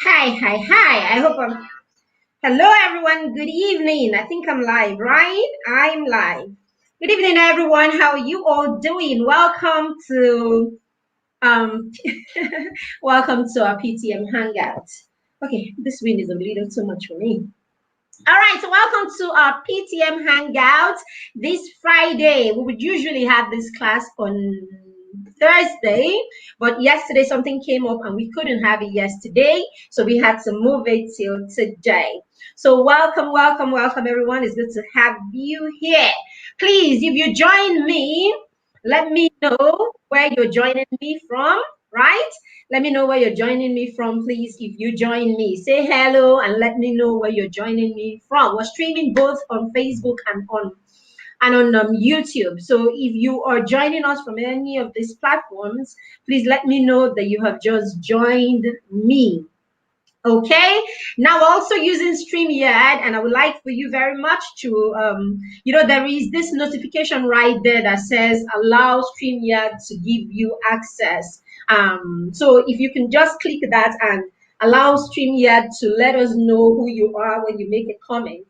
Hi. I hope I'm. Hello, everyone. Good evening. I think I'm live, right? I'm live. Good evening, everyone. How are you all doing? Welcome to um, welcome to our PTM Hangout. Okay, this wind is a little too much for me. All right, so welcome to our PTM Hangout this Friday. We would usually have this class on Thursday, but yesterday something came up and we couldn't have it yesterday, so we had to move it till today. So welcome, everyone. It's good to have you here. Please, if you join me, let me know where you're joining me from, right? Let me know where you're joining me from, please. If you join me, say hello and let me know where you're joining me from. We're streaming both on Facebook and on YouTube. So if you are joining us from any of these platforms, please let me know that you have just joined me. Okay, now also using StreamYard, and I would like for you very much to, there is this notification right there that says allow StreamYard to give you access. So if you can just click that and allow StreamYard to let us know who you are when you make a comment,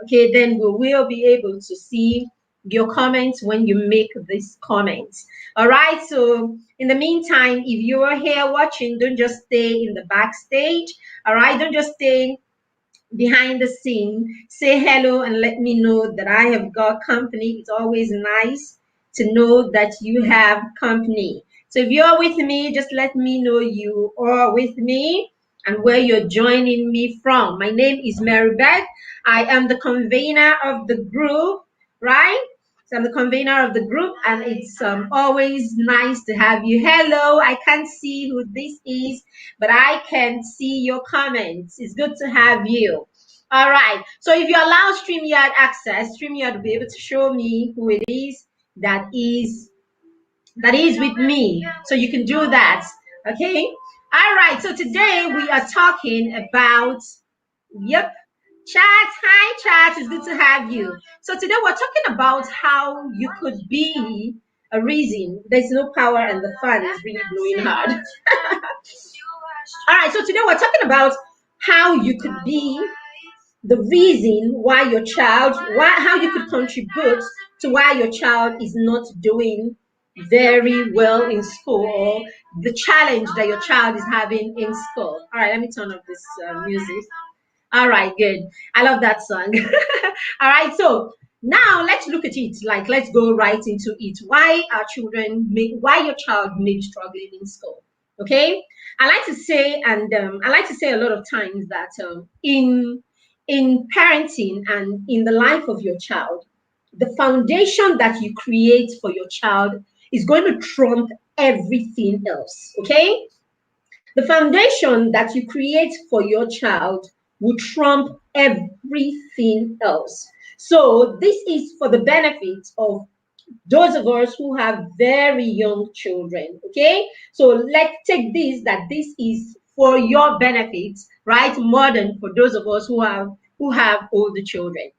okay, then we will be able to see your comments when you make this comment. All right, so in the meantime, if you are here watching, don't just stay in the backstage. All right, don't just stay behind the scene. Say hello and let me know that I have got company. It's always nice to know that you have company. So if you're with me, just let me know you are with me and where you're joining me from. My name is Mary Beth. I am the convener of the group, right? So I'm the convener of the group, and it's always nice to have you. Hello, I can't see who this is, but I can see your comments. It's good to have you. All right. So if you allow StreamYard access, StreamYard will be able to show me who it is that is with me. So you can do that. Okay. All right. So today we are talking about, yep, chat. Hi, chat. It's good to have you. So today we're talking about how you could be a reason. There's no power and the fan is really blowing hard. All right. So today we're talking about how you could be the reason why your child, how you could contribute to why your child is not doing very well in school, or the challenge that your child is having in school. All right, let me turn off this music. All right, good. I love that song. All right, so now let's look at it. Like, let's go right into it. Why why your child may be struggling in school? Okay, I like to say, and I like to say a lot of times that in parenting and in the life of your child, the foundation that you create for your child is going to trump everything else. Okay, the foundation that you create for your child will trump everything else. So this is for the benefit of those of us who have very young children. Okay, so let's take this, that this is for your benefit, right, more than for those of us who have older children.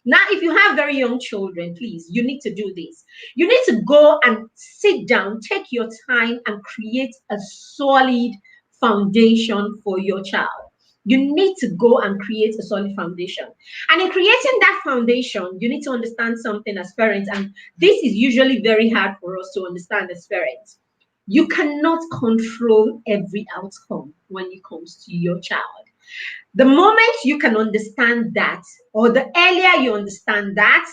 Now, if you have very young children, please, you need to do this. You need to go and sit down, take your time, and create a solid foundation for your child. You need to go and create a solid foundation. And in creating that foundation, you need to understand something as parents, and this is usually very hard for us to understand as parents. You cannot control every outcome when it comes to your child. The moment you can understand that, or the earlier you understand that,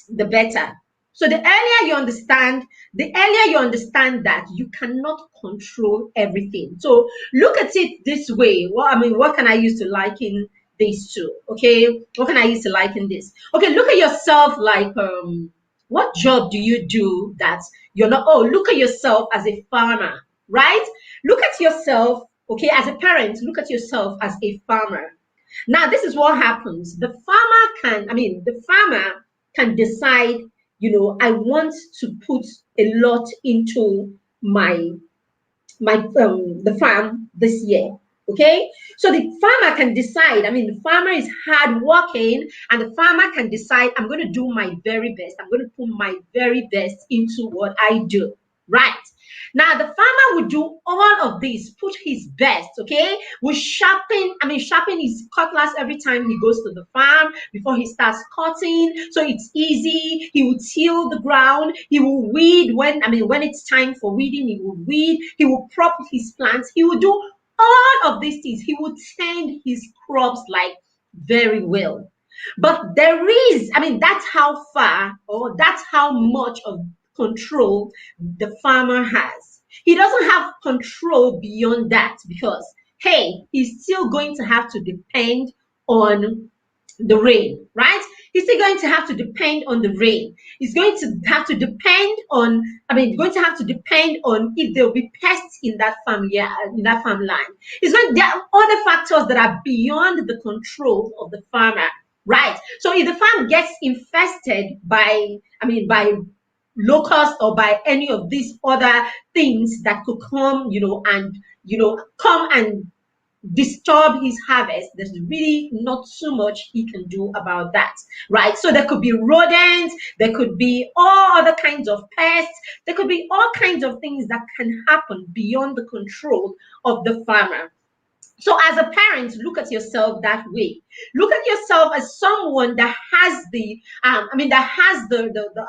the better. So the earlier you understand that you cannot control everything. So look at it this way. What can I use to liken this to? Okay, what can I use to liken this? Okay, look at yourself like what job do you do that you're not? Oh, look at yourself as a farmer, right? Look at yourself, okay, as a parent, look at yourself as a farmer. Now, this is what happens. The farmer can decide, I want to put a lot into the farm this year. Okay, so the farmer can decide. The farmer is hardworking, and the farmer can decide, I'm going to do my very best. I'm going to put my very best into what I do. Right. Now the farmer would do all of this, put his best, okay? Will sharpen his cutlass every time he goes to the farm before he starts cutting. So it's easy. He will till the ground. He will weed when it's time for weeding, he will weed. He will prop his plants. He will do all of these things. He will tend his crops like very well. But there is, that's how far or that's how much of control the farmer has. He doesn't have control beyond that because, hey, he's still going to have to depend on the rain, right? He's still going to have to depend on the rain. He's going to have to depend on, going to have to depend on if there will be pests in that farm, yeah, in that farmland. There are other factors that are beyond the control of the farmer, right? So if the farm gets infested by locusts or by any of these other things that could come, come and disturb his harvest, there's really not so much he can do about that, right? So there could be rodents, there could be all other kinds of pests, there could be all kinds of things that can happen beyond the control of the farmer. So as a parent, look at yourself that way. Look at yourself as someone that has the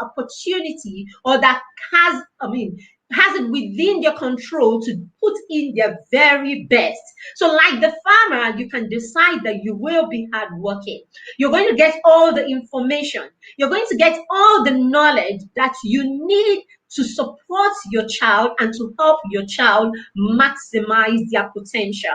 opportunity, or that has it within their control to put in their very best. So like the farmer, you can decide that you will be hardworking. You're going to get all the information. You're going to get all the knowledge that you need to support your child and to help your child maximize their potential.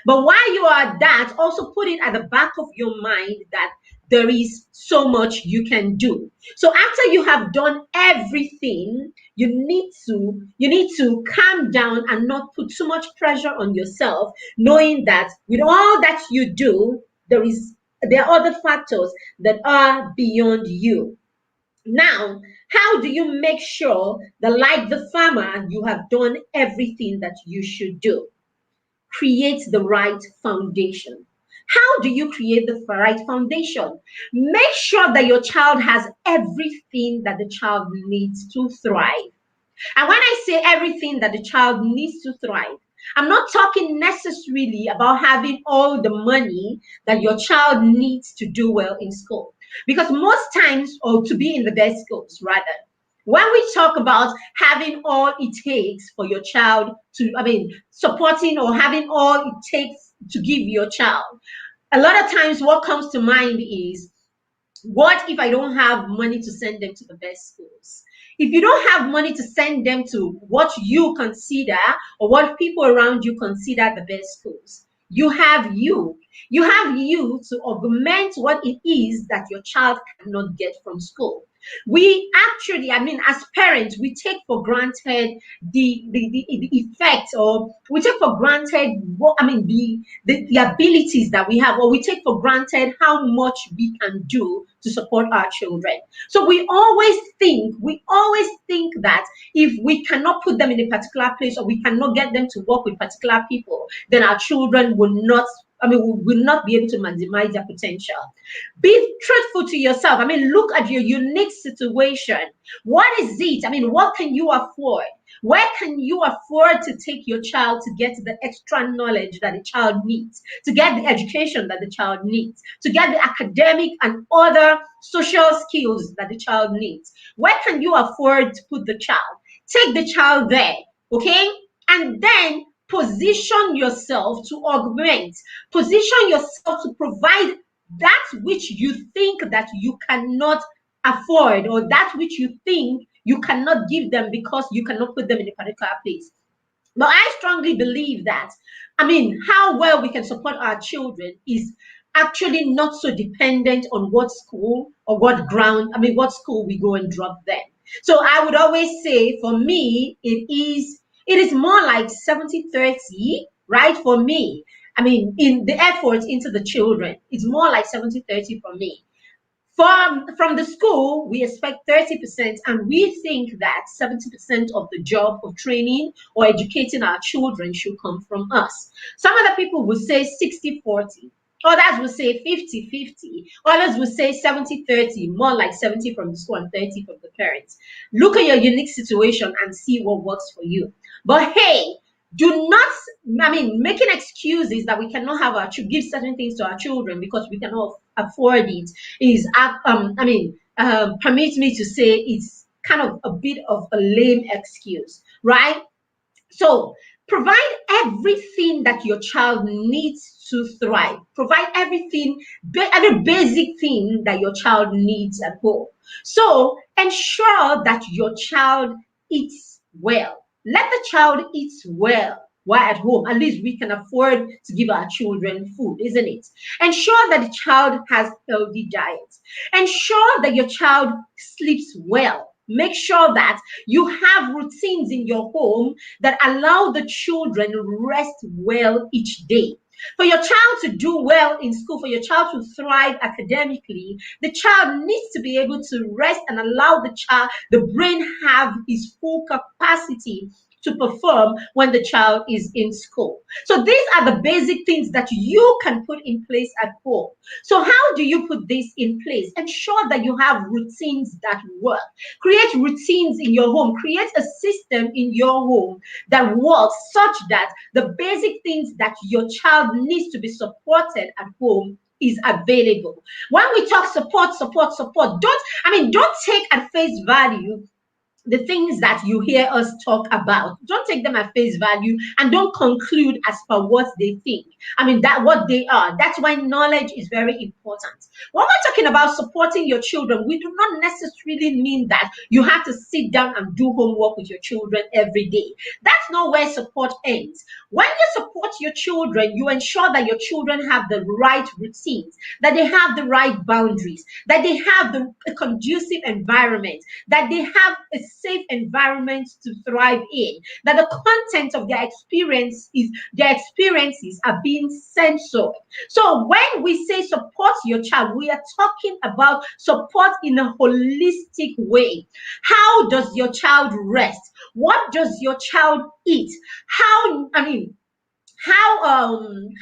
But while you are that, also put it at the back of your mind that there is so much you can do. So after you have done everything, you need to calm down and not put too much pressure on yourself, knowing that with all that you do, there are other factors that are beyond you. Now, how do you make sure that, like the farmer, you have done everything that you should do? Create the right foundation. How do you create the right foundation? Make sure that your child has everything that the child needs to thrive. And when I say everything that the child needs to thrive, I'm not talking necessarily about having all the money that your child needs to do well in school. Because most times, or to be in the best schools, rather, when we talk about having all it takes for your child to, supporting or having all it takes to give your child, a lot of times what comes to mind is, what if I don't have money to send them to the best schools? If you don't have money to send them to what you consider or what people around you consider the best schools, you have you. You have you to augment what it is that your child cannot get from school. We actually, as parents, we take for granted the effect, or we take for granted the abilities that we have, or we take for granted how much we can do to support our children. So we always think that if we cannot put them in a particular place, or we cannot get them to work with particular people, then our children will not be able to maximize their potential. Be truthful to yourself. Look at your unique situation. What is it? What can you afford? Where can you afford to take your child to get the extra knowledge that the child needs, to get the education that the child needs, to get the academic and other social skills that the child needs? Where can you afford to put the child? Take the child there, okay? And then position yourself to augment, position yourself to provide that which you think that you cannot afford, or that which you think you cannot give them because you cannot put them in a particular place. But I strongly believe that, how well we can support our children is actually not so dependent on what school or what school we go and drop them. So I would always say, for me, it is more like 70-30, right? For me, in the effort into the children, it's more like 70-30 for me. From the school, we expect 30%, and we think that 70% of the job of training or educating our children should come from us. Some other people would say 60-40. Others will say 50-50. Others will say 70-30, more like 70 from the school and 30 from the parents. Look at your unique situation and see what works for you. But hey, do not, making excuses that we cannot have give certain things to our children because we cannot afford it is, permit me to say, it's kind of a bit of a lame excuse, right? So provide everything that your child needs to thrive. Provide everything, every basic thing that your child needs at home. So ensure that your child eats well. Let the child eat well while at home. At least we can afford to give our children food, isn't it? Ensure that the child has healthy diet. Ensure that your child sleeps well. Make sure that you have routines in your home that allow the children rest well each day. For your child to do well in school, for your child to thrive academically, the child needs to be able to rest and allow the brain have its full capacity to perform when the child is in school. So these are the basic things that you can put in place at home. So how do you put this in place? Ensure that you have routines that work. Create routines in your home. Create a system in your home that works such that the basic things that your child needs to be supported at home is available. When we talk support, don't take at face value the things that you hear us talk about. Don't take them at face value and don't conclude as per what they think. That what they are. That's why knowledge is very important. When we're talking about supporting your children, we do not necessarily mean that you have to sit down and do homework with your children every day. That's not where support ends. When you support your children, you ensure that your children have the right routines, that they have the right boundaries, that they have a conducive environment, that they have a safe environment to thrive in, that the content of their experiences are being censored. So when we say support your child, we are talking about support in a holistic way. How does your child rest? What does your child eat? How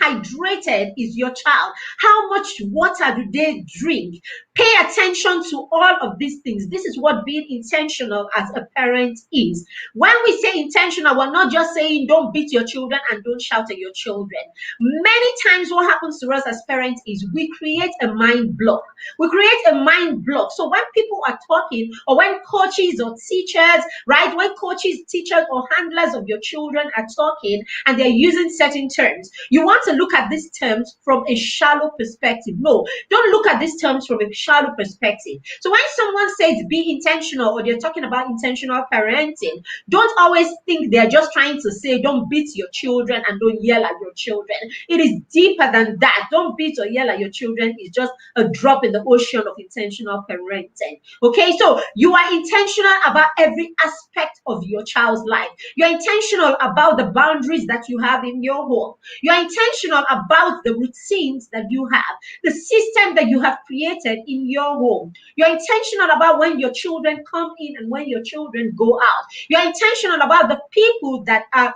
hydrated is your child? How much water do they drink? Pay attention to all of these things. This is what being intentional as a parent is. When we say intentional, we're not just saying don't beat your children and don't shout at your children. Many times what happens to us as parents is we create a mind block. So when people are talking, or when coaches or teachers, right, when coaches, teachers, or handlers of your children are talking and they're using certain terms, you want to look at these terms from a shallow perspective. No, don't look at these terms from a shallow perspective. So when someone says be intentional, or they're talking about intentional parenting, don't always think they're just trying to say don't beat your children and don't yell at your children. It is deeper than that. Don't beat or yell at your children is just a drop in the ocean of intentional parenting. Okay, so you are intentional about every aspect of your child's life. You're intentional about the boundaries that you have in your home. You're intentional about the routines that you have, the system that you have created in your home. You're intentional about when your children come in and when your children go out. You're intentional about the people that are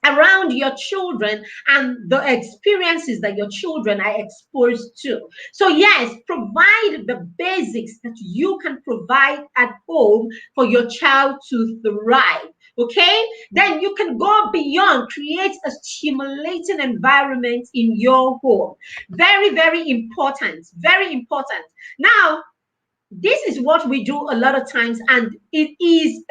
around your children and the experiences that your children are exposed to. So yes, provide the basics that you can provide at home for your child to thrive. Okay, then you can go beyond, create a stimulating environment in your home. Very, very important. Very important. Now, this is what we do a lot of times, and it's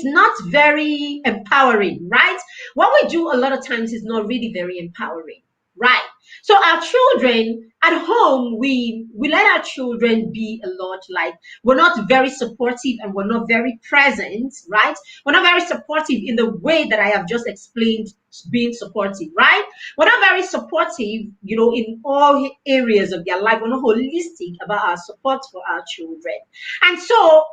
not very empowering, right? What we do a lot of times is not really very empowering, right? So our children at home, we let our children be a lot, like we're not very supportive and we're not very present, right? We're not very supportive in the way that I have just explained being supportive, right? We're not very supportive, in all areas of their life. We're not holistic about our support for our children. And so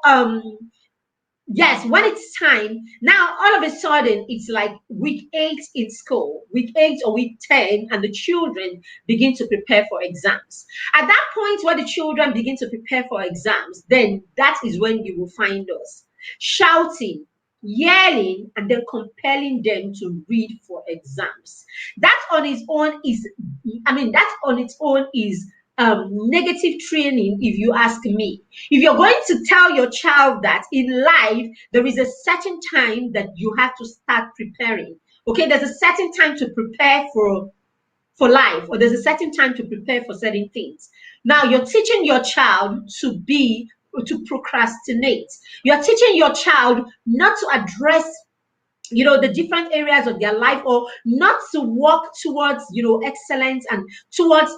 yes, when it's time, now all of a sudden it's like week 8 in school, week 8 or week 10, and the children begin to prepare for exams. At that point where the children begin to prepare for exams, then that is when you will find us shouting, yelling, and then compelling them to read for exams. That on its own is, that on its own is negative training, if you ask me. If you're going to tell your child that in life there is a certain time that you have to start preparing, okay, there's a certain time to prepare for life, or there's a certain time to prepare for certain things. Now you're teaching your child to procrastinate. You're teaching your child not to address the different areas of their life, or not to work towards excellence, and towards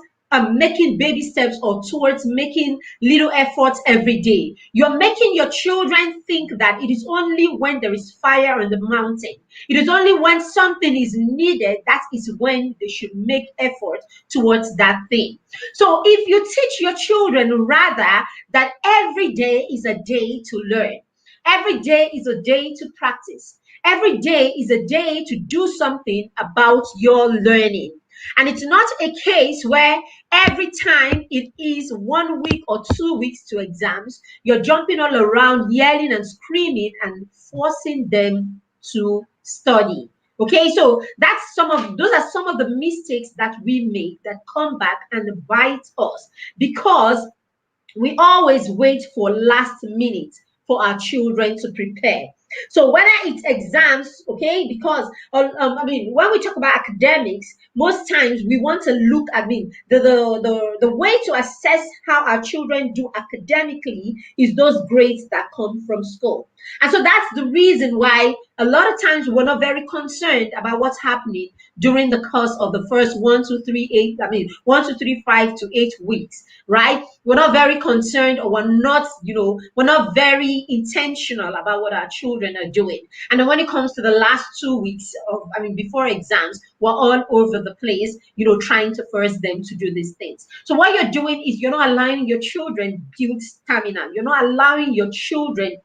making baby steps, or towards making little efforts every day. You're making your children think that it is only when there is fire on the mountain, it is only when something is needed, that is when they should make effort towards that thing. So if you teach your children rather that every day is a day to learn, every day is a day to practice, every day is a day to do something about your learning. And it's not a case where every time it is 1 week or 2 weeks to exams, you're jumping all around, yelling and screaming and forcing them to study. Okay, so those are some of the mistakes that we make that come back and bite us, because we always wait for last minute for our children to prepare. So whether it's exams, okay, because when we talk about academics, most times we want to look at, the way to assess how our children do academically is those grades that come from school. And so that's the reason why a lot of times we're not very concerned about what's happening during the course of the first 1, 2, 3, 8, 1, 2, 3, 5 to 8 weeks, right? We're not very concerned, or we're not very intentional about what our children are doing. And then when it comes to the last 2 weeks before exams, we're all over the place, trying to force them to do these things. So what you're doing is you're not allowing your children build stamina. You're not allowing your children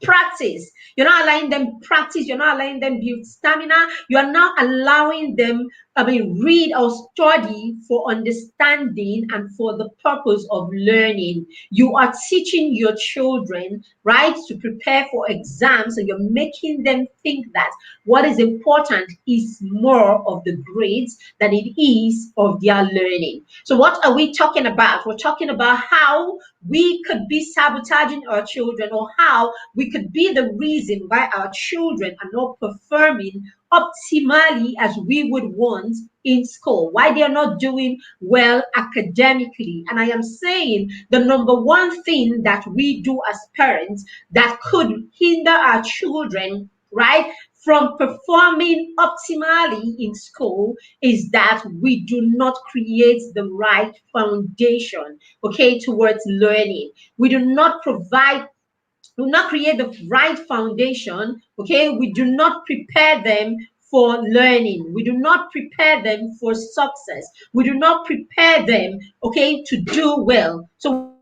practice. You're not allowing them practice. You're not allowing them build stamina. You are not allowing them, read or study for understanding and for the purpose of learning. You are teaching your children, right, to prepare for exams, and you're making them think that what is important is more of the grades than it is of their learning. So what are we talking about? We're talking about how we could be sabotaging our children, or how we could be the reason why our children are not performing optimally as we would want in school, why they are not doing well academically. And I am saying the number one thing that we do as parents that could hinder our children, right, from performing optimally in school is that we do not create the right foundation, okay, towards learning. We do not create the right foundation, okay? We do not prepare them for learning. We do not prepare them for success. We do not prepare them, okay, to do well. So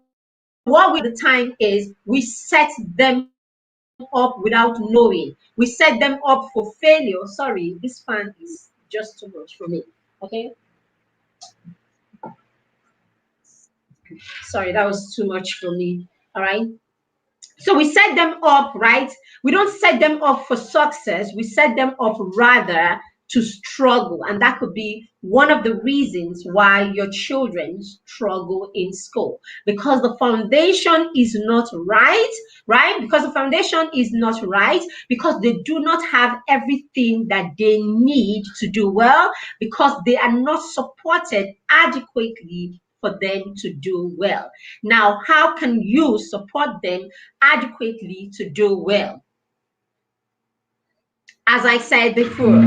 what we do at the time is we set them up without knowing. We set them up for failure. Sorry, this fan is just too much for me. Okay. Sorry, that was too much for me. All right. So we set them up, right? We don't set them up for success. We set them up rather to struggle. And that could be one of the reasons why your children struggle in school, because the foundation is not right, right? Because the foundation is not right, because they do not have everything that they need to do well, because they are not supported adequately for them to do well. Now, how can you support them adequately to do well? As I said before,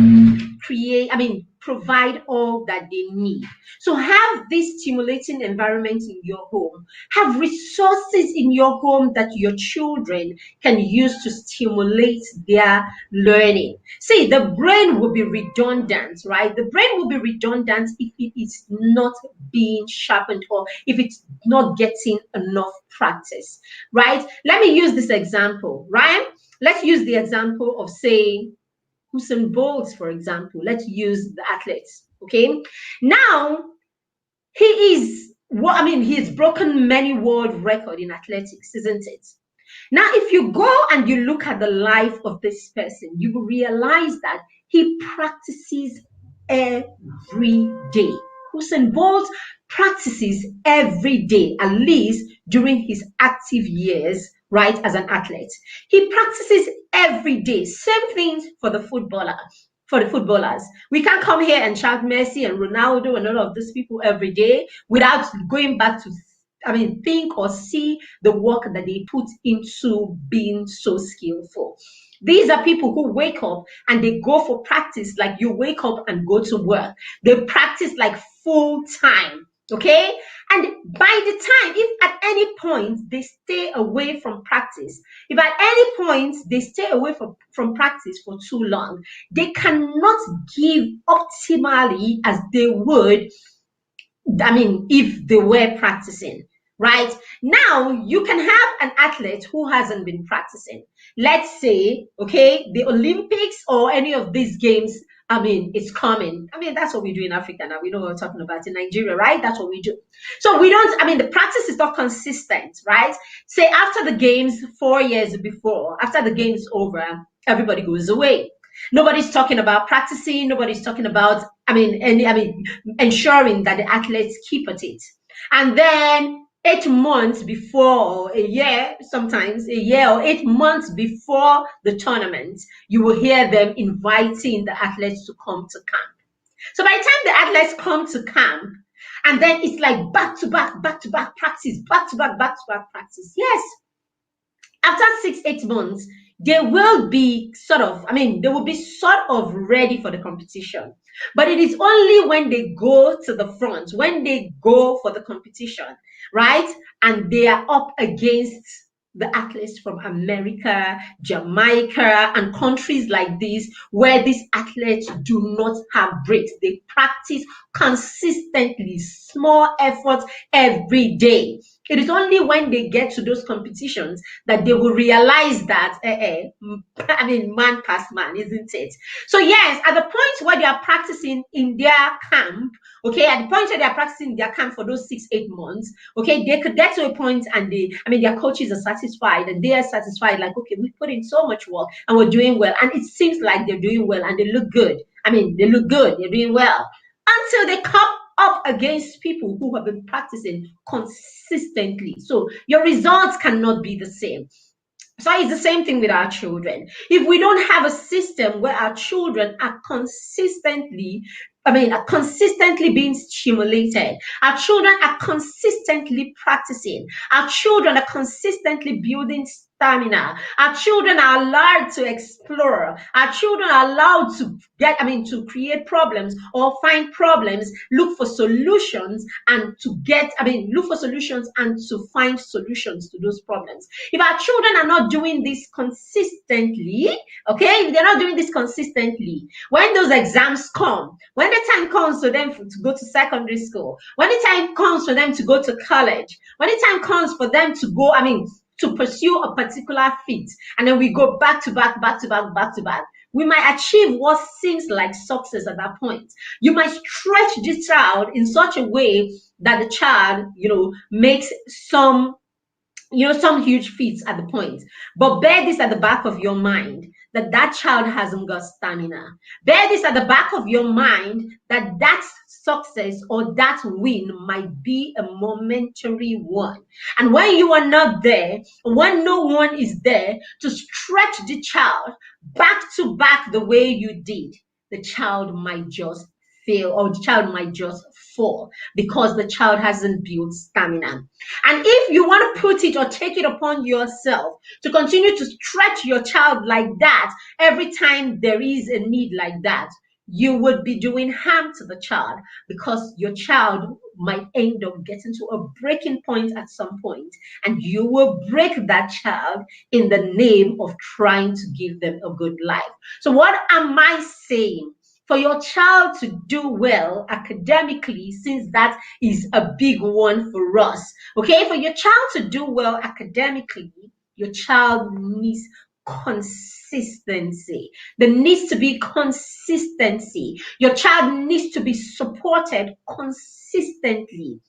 provide all that they need. So have this stimulating environment in your home. Have resources in your home that your children can use to stimulate their learning. See, the brain will be redundant, right? The brain will be redundant if it is not being sharpened, or if it's not getting enough practice, right? Let me use this example, right? Let's use the example of, say, Usain Bolt, for example. Let's use the athletes. Okay. Now, he's broken many world record in athletics, isn't it? Now, if you go and you look at the life of this person, you will realize that he practices every day. Usain Bolt practices every day, at least during his active years, right, as an athlete. He practices every day. Same things for the footballer. For the footballers, we can't come here and shout Messi and Ronaldo and all of these people every day without going back to, think or see the work that they put into being so skillful. These are people who wake up and they go for practice like you wake up and go to work. They practice like full time. Okay. And by the time, if at any point they stay away from practice, if at any point they stay away from practice for too long, they cannot give optimally as they would, if they were practicing, right? Now, you can have an athlete who hasn't been practicing. Let's say, okay, the Olympics or any of these games, it's coming. That's what we do in Africa now. We know what we're talking about in Nigeria, right? That's what we do. So we don't, the practice is not consistent, right? Say after the games 4 years before, after the game's over, everybody goes away. Nobody's talking about practicing. Nobody's talking about, ensuring that the athletes keep at it. And then 8 months before, a year, sometimes a year or 8 months before the tournament, you will hear them inviting the athletes to come to camp. So by the time the athletes come to camp, and then it's like back to back practice, back to back practice. Yes. After 6, 8 months, they will be sort of ready for the competition. But it is only when they go to the front, when they go for the competition, right? And they are up against the athletes from America, Jamaica, and countries like this, where these athletes do not have breaks. They practice consistently, small efforts every day. It is only when they get to those competitions that they will realize that, man past man, isn't it? So yes, at the point where they are practicing in their camp, okay, at the point where they are practicing in their camp for those 6, 8 months, okay, they could get to a point and their coaches are satisfied and they are satisfied, like, okay, we put in so much work and we're doing well. And it seems like they're doing well and they look good. They look good, they're doing well. Until they come up against people who have been practicing consistently. So your results cannot be the same. So it's the same thing with our children. If we don't have a system where our children are consistently being stimulated, our children are consistently practicing, our children are consistently building stamina, our children are allowed to explore, our children are allowed to to create problems or find problems, look for solutions and to find solutions to those problems. If our children are not doing this consistently, okay, if they're not doing this consistently, when those exams come, when the time comes for them to go to secondary school, when the time comes for them to go to college, when the time comes for them to go, to pursue a particular feat, and then we go back to back, we might achieve what seems like success at that point. You might stretch this child in such a way that the child, makes some huge feats at the point. But bear this at the back of your mind, that child hasn't got stamina. Bear this at the back of your mind, that success or that win might be a momentary one. And when you are not there, when no one is there to stretch the child back to back the way you did, the child might just fail, or the child might just fall because the child hasn't built stamina. And if you want to put it or take it upon yourself to continue to stretch your child like that every time there is a need like that, you would be doing harm to the child, because your child might end up getting to a breaking point at some point, and you will break that child in the name of trying to give them a good life. So what am I saying? For your child to do well academically, since that is a big one for us, okay? For your child to do well academically, your child needs consistency. There needs to be consistency. Your child needs to be supported consistently.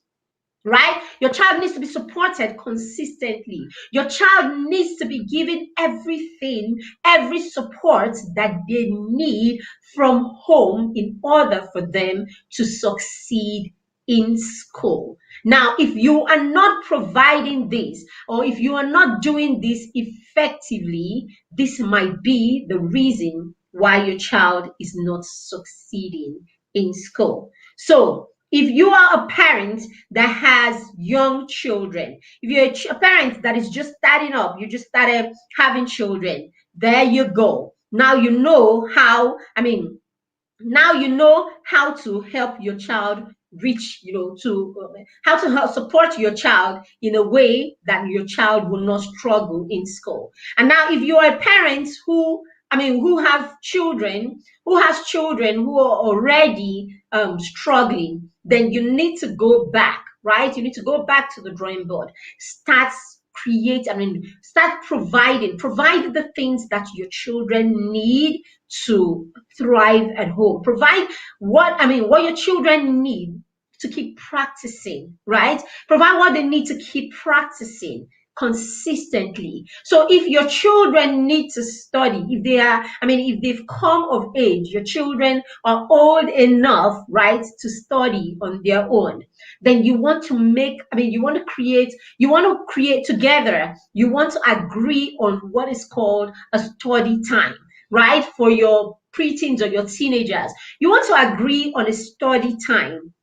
right? Your child needs to be supported consistently. Your child needs to be given everything, every support that they need from home in order for them to succeed in school. Now, if you are not providing this, or if you are not doing this effectively, this might be the reason why your child is not succeeding in school. So, if you are a parent that has young children, if you're a parent that is just starting up, you just started having children, there you go. Now you know how, now you know how to help your child reach, to how to help support your child in a way that your child will not struggle in school. And now if you are a parent who have children, who has children who are already struggling, then you need to go back, right? You need to go back to the drawing board. Start provide the things that your children need to thrive at home. Provide what your children need to keep practicing, right? Provide what they need to keep practicing consistently. So if your children need to study, if they've come of age, your children are old enough, right, to study on their own, then you want to create together, you want to agree on what is called a study time, right? For your preteens or your teenagers, you want to agree on a study time,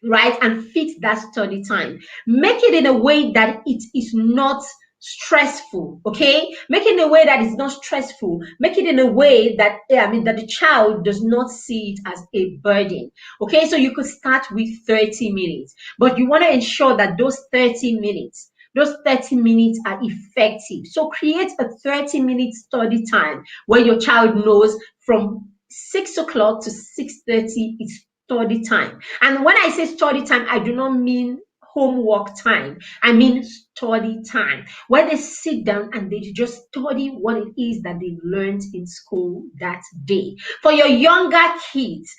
right? And fit that study time. Make it in a way that it is not stressful, okay? Make it in a way that is not stressful. Make it in a way that that the child does not see it as a burden. Okay, so you could start with 30 minutes, but you want to ensure that those 30 minutes are effective. So create a 30-minute study time where your child knows from 6 o'clock to 6:30 is study time. And when I say study time, I do not mean homework time. I mean study time, where they sit down and they just study what it is that they learned in school that day. For your younger kids,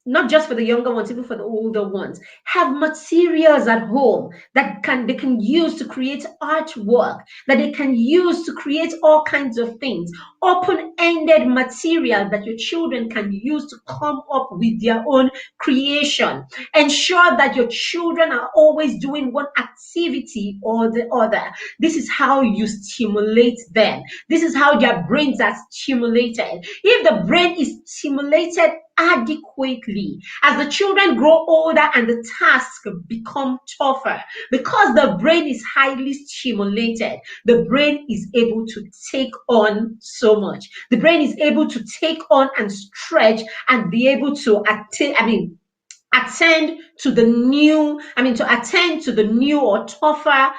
not just for the younger ones, even for the older ones, have materials at home that they can use to create artwork, that they can use to create all kinds of things, open-ended material that your children can use to come up with their own creation. Ensure that your children are always doing one activity or the other. This is how you stimulate them. This is how their brains are stimulated. If the brain is stimulated adequately, as the children grow older and the tasks become tougher, because the brain is highly stimulated, the brain is able to take on so much. The brain is able to take on and stretch and be able to attend to the new or tougher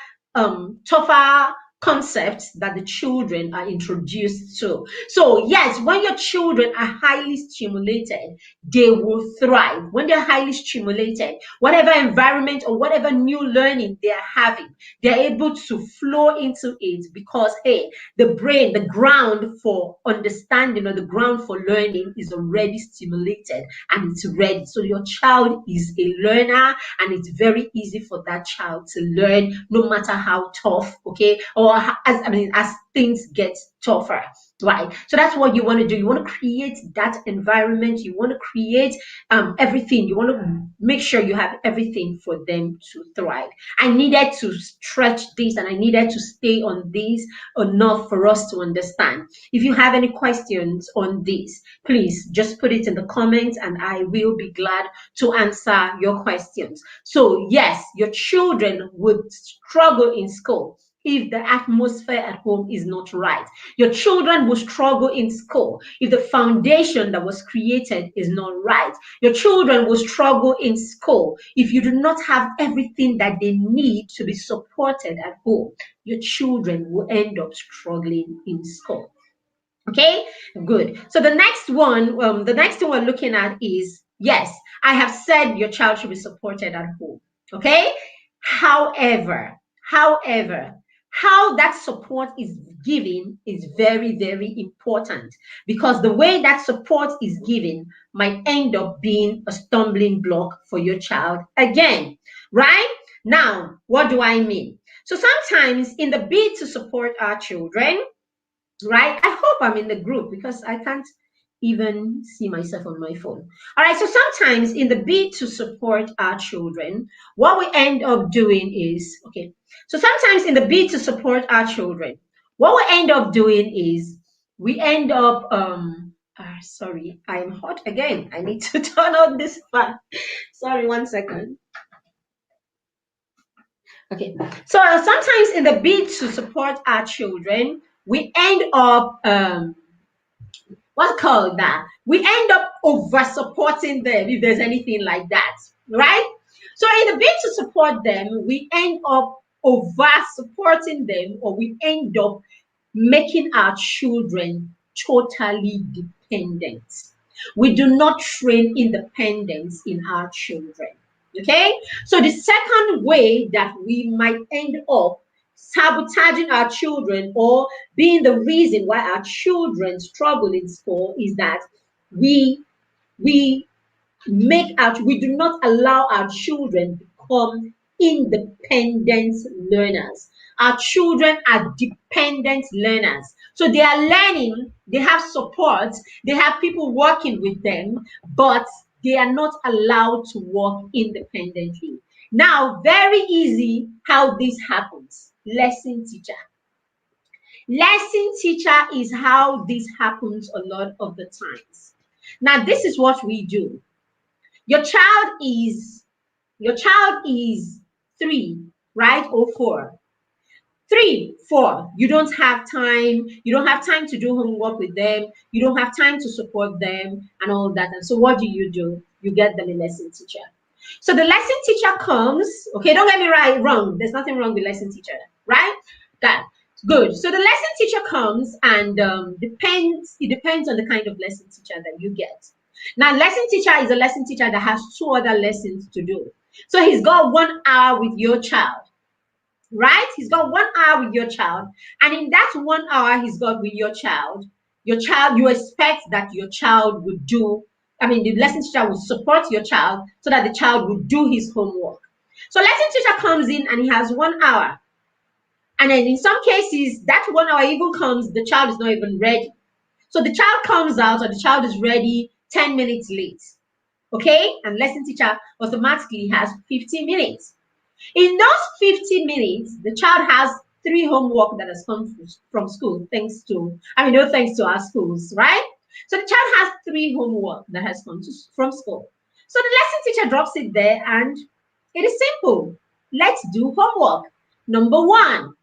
concepts that the children are introduced to. So yes, when your children are highly stimulated, they will thrive. When they're highly stimulated, whatever environment or whatever new learning they are having, they're able to flow into it, because hey, the brain, the ground for understanding or the ground for learning is already stimulated and it's ready. So your child is a learner, and it's very easy for that child to learn no matter how tough, okay, or as things get tougher, right? So that's what you want to do. You want to create that environment. You want to create everything. You want to make sure you have everything for them to thrive. I needed to stretch this and I needed to stay on this enough for us to understand. If you have any questions on this, please just put it in the comments and I will be glad to answer your questions. So yes, your children would struggle in school if the atmosphere at home is not right. Your children will struggle in school if the foundation that was created is not right. Your children will struggle in school if you do not have everything that they need to be supported at home. Your children will end up struggling in school. Okay, good. So the next one we're looking at is, yes, I have said your child should be supported at home. Okay, however, how that support is given is very, very important, because the way that support is given might end up being a stumbling block for your child again. right? Now, what do I mean? So sometimes in the bid to support our children, right? I hope I'm in the group because I can't even see myself on my phone. All right, so sometimes in the bid to support our children, what we end up doing is okay. So sometimes in the bid to support our children, what we end up doing is we end up sorry, I'm hot again. I need to turn on this fan. Sorry, 1 second. Okay. So sometimes in the bid to support our children, we end up what's called that? We end up over supporting them if there's anything like that, right? So in the bid to support them, we end up over supporting them, or we end up making our children totally dependent. We do not train independence in our children. Okay, so the second way that we might end up sabotaging our children or being the reason why our children struggle in school is that we we we do not allow our children become independent learners. Our children are dependent learners. So they are learning, they have support, they have people working with them, but they are not allowed to work independently. Now, very easy how this happens. Lesson teacher. Lesson teacher is how this happens a lot of the times. Now, this is what we do. Your child is your child is 3, right? Or 4. 3, 4. You don't have time. You don't have time to do homework with them. You don't have time to support them and all that. And so what do? You get them a lesson teacher. So the lesson teacher comes. Okay, don't get me wrong. There's nothing wrong with lesson teacher, right? That good. So the lesson teacher comes and it depends on the kind of lesson teacher that you get. Now, lesson teacher is a lesson teacher that has 2 other lessons to do. So he's got 1 hour with your child, right? He's got 1 hour with your child. And in that 1 hour he's got with your child, you expect that your child would do, the lesson teacher will support your child so that the child will do his homework. So lesson teacher comes in and he has 1 hour. And then in some cases, that 1 hour even comes, the child is not even ready. So the child comes out or the child is ready 10 minutes late. Okay? And lesson teacher automatically has 15 minutes. In those 50 minutes, the child has 3 homework that has come from school, thanks to our schools, right? So the child has 3 homework that has come from school. So the lesson teacher drops it there and it is simple. Let's do homework. Number 1.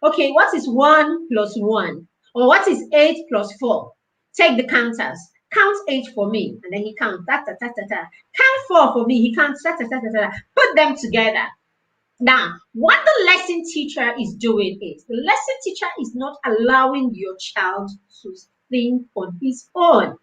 Okay, what is 1 plus 1? Or what is 8 plus 4? Take the counters. Count 8 for me. And then he counts. Ta, ta, ta, ta, ta. Count 4 for me. He counts. Ta, ta, ta, ta, ta. Put them together. Now, what the lesson teacher is doing is the lesson teacher is not allowing your child to think on his own.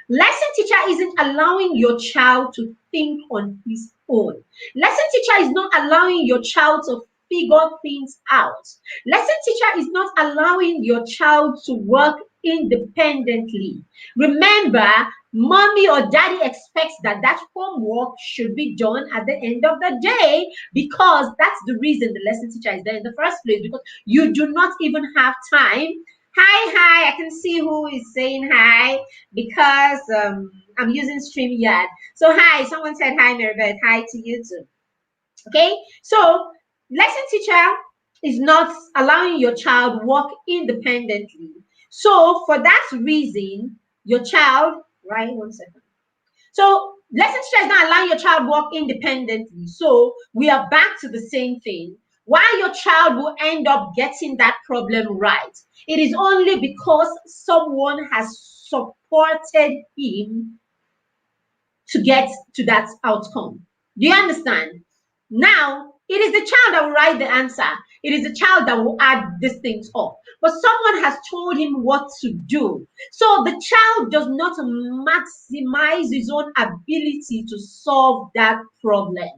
Lesson teacher isn't allowing your child to think on his own. Lesson teacher is not allowing your child to figure things out. Lesson teacher is not allowing your child to work independently. Remember, mommy or daddy expects that homework should be done at the end of the day because that's the reason the lesson teacher is there in the first place, because you do not even have time. Hi, I can see who is saying hi because I'm using StreamYard. So hi, someone said hi, Maribeth. Hi to you too. Okay, so lesson teacher is not allowing your child work independently. So for that reason, your child, right? 1 second. So lesson teacher is not allowing your child work independently. So we are back to the same thing. Why your child will end up getting that problem right? It is only because someone has supported him to get to that outcome. Do you understand? Now, it is the child that will write the answer. It is the child that will add these things up. But someone has told him what to do. So the child does not maximize his own ability to solve that problem.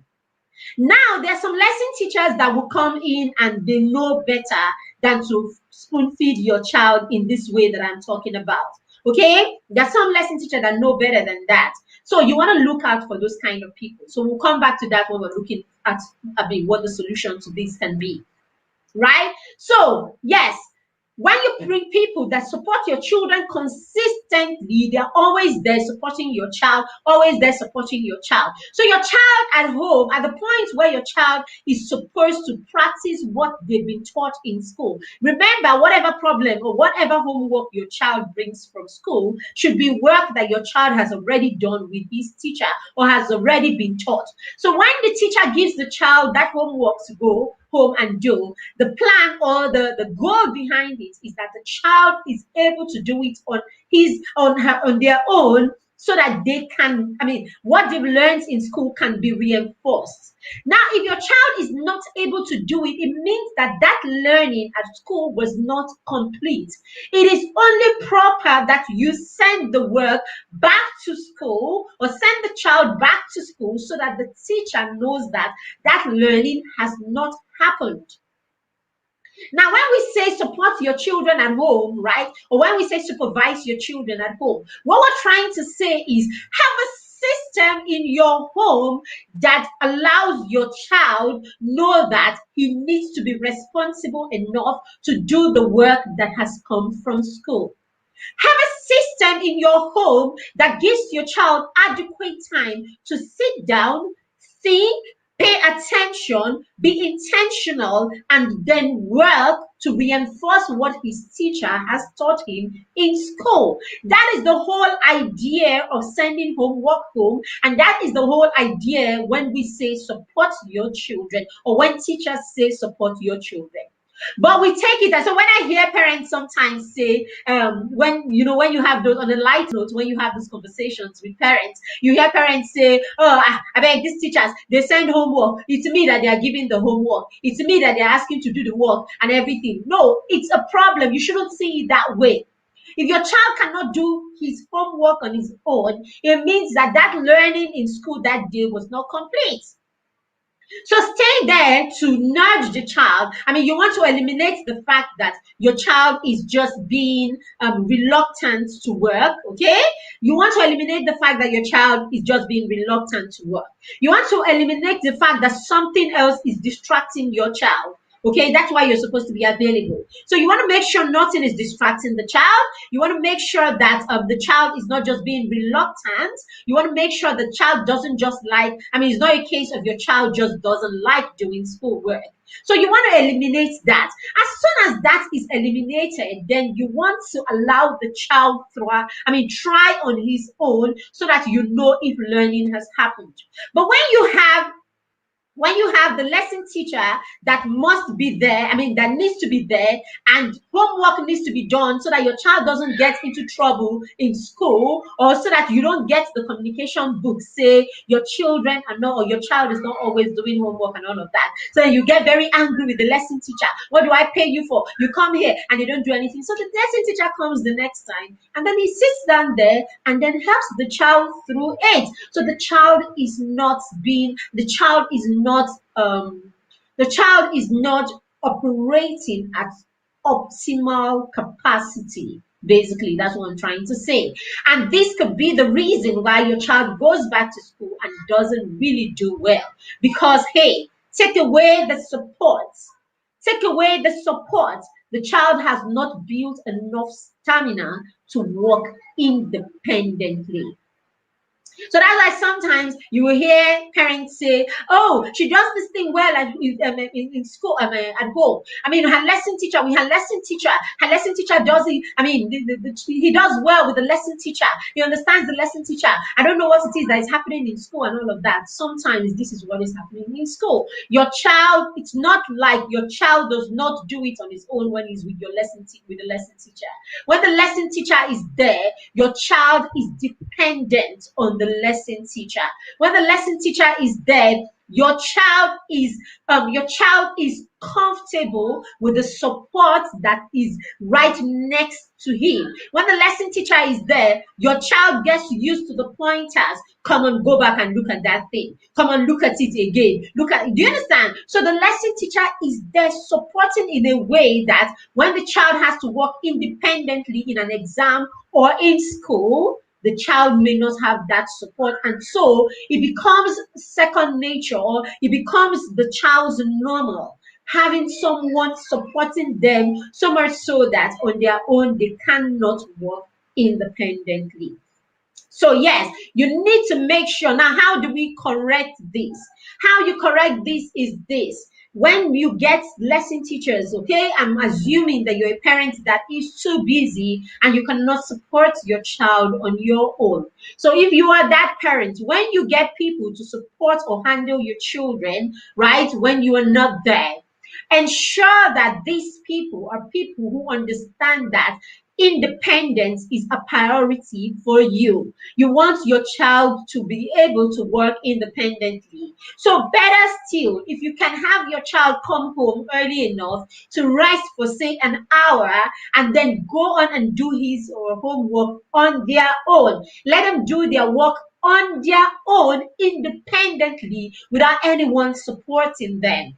Now, there are some lesson teachers that will come in and they know better than to spoon feed your child in this way that I'm talking about. Okay, there are some lesson teachers that know better than that. So you want to look out for those kind of people. So we'll come back to that when we're looking at, I mean, what the solution to this can be, right? So yes, when you bring people that support your children consistently, they're always there supporting your child, always there supporting your child. So your child at home, at the point where your child is supposed to practice what they've been taught in school. Remember, whatever problem or whatever homework your child brings from school should be work that your child has already done with his teacher or has already been taught. So when the teacher gives the child that homework to go home and do, the plan or the goal behind it is that the child is able to do it on their own, so that they can, I mean, what they've learned in school can be reinforced. Now, if your child is not able to do it, it means that that learning at school was not complete. It is only proper that you send the work back to school or send the child back to school so that the teacher knows that that learning has not happened. Now, when we say support your children at home, right, or when we say supervise your children at home, what we're trying to say is have a system in your home that allows your child know that he needs to be responsible enough to do the work that has come from school. Have a system in your home that gives your child adequate time to sit down, think, pay attention, be intentional, and then work to reinforce what his teacher has taught him in school. That is the whole idea of sending homework home, and that is the whole idea when we say support your children, or when teachers say support your children. But we take it as, so when I hear parents sometimes say, when you have those on a light note, when you have those conversations with parents, you hear parents say, "Oh, I beg these teachers, they send homework. It's me that they are giving the homework. It's me that they're asking to do the work and everything." No, it's a problem. You shouldn't see it that way. If your child cannot do his homework on his own, it means that that learning in school that day was not complete. So stay there to nudge the child. I mean, you want to eliminate the fact that your child is just being reluctant to work, okay? You want to eliminate the fact that your child is just being reluctant to work. You want to eliminate the fact that something else is distracting your child. Okay, that's why you're supposed to be available. So you want to make sure nothing is distracting the child. You want to make sure that the child is not just being reluctant. You want to make sure the child doesn't just like, I mean, it's not a case of your child just doesn't like doing schoolwork. So you want to eliminate that. As soon as that is eliminated, then you want to allow the child try on his own, so that you know if learning has happened. But when you have the lesson teacher that must be there, I mean, that needs to be there, and homework needs to be done so that your child doesn't get into trouble in school, or so that you don't get the communication book say your children are not, or your child is not always doing homework and all of that. So you get very angry with the lesson teacher. What do I pay you for? You come here and you don't do anything. So the lesson teacher comes the next time, and then he sits down there and then helps the child through it. So the child is not operating at optimal capacity. Basically, that's what I'm trying to say. And this could be the reason why your child goes back to school and doesn't really do well. Because, hey, take away the support. Take away the support. The child has not built enough stamina to work independently. So that's why sometimes you will hear parents say, "Oh, she does this thing well in school, at home. I mean, her lesson teacher, her lesson teacher does it. I mean, he does well with the lesson teacher. He understands the lesson teacher. I don't know what it is that is happening in school and all of that." Sometimes this is what is happening in school. Your child, it's not like your child does not do it on his own when he's with with the lesson teacher. When the lesson teacher is there, your child is dependent on the lesson teacher. When the lesson teacher is there, your child is comfortable with the support that is right next to him. When the lesson teacher is there, your child gets used to the pointers. Come on, go back and look at that thing. Come on, look at it again. Do you understand? So the lesson teacher is there supporting in a way that when the child has to work independently in an exam or in school, the child may not have that support, and so it becomes second nature, or it becomes the child's normal, having someone supporting them so much so that on their own they cannot work independently. So yes, you need to make sure. Now, how do we correct this? How you correct this is this. When you get lesson teachers, okay, I'm assuming that you're a parent that is too busy and you cannot support your child on your own. So if you are that parent, when you get people to support or handle your children, right, when you are not there, ensure that these people are people who understand that independence is a priority for you. You want your child to be able to work independently. So better still, if you can have your child come home early enough to rest for say an hour and then go on and do his or homework on their own. Let them do their work on their own independently without anyone supporting them.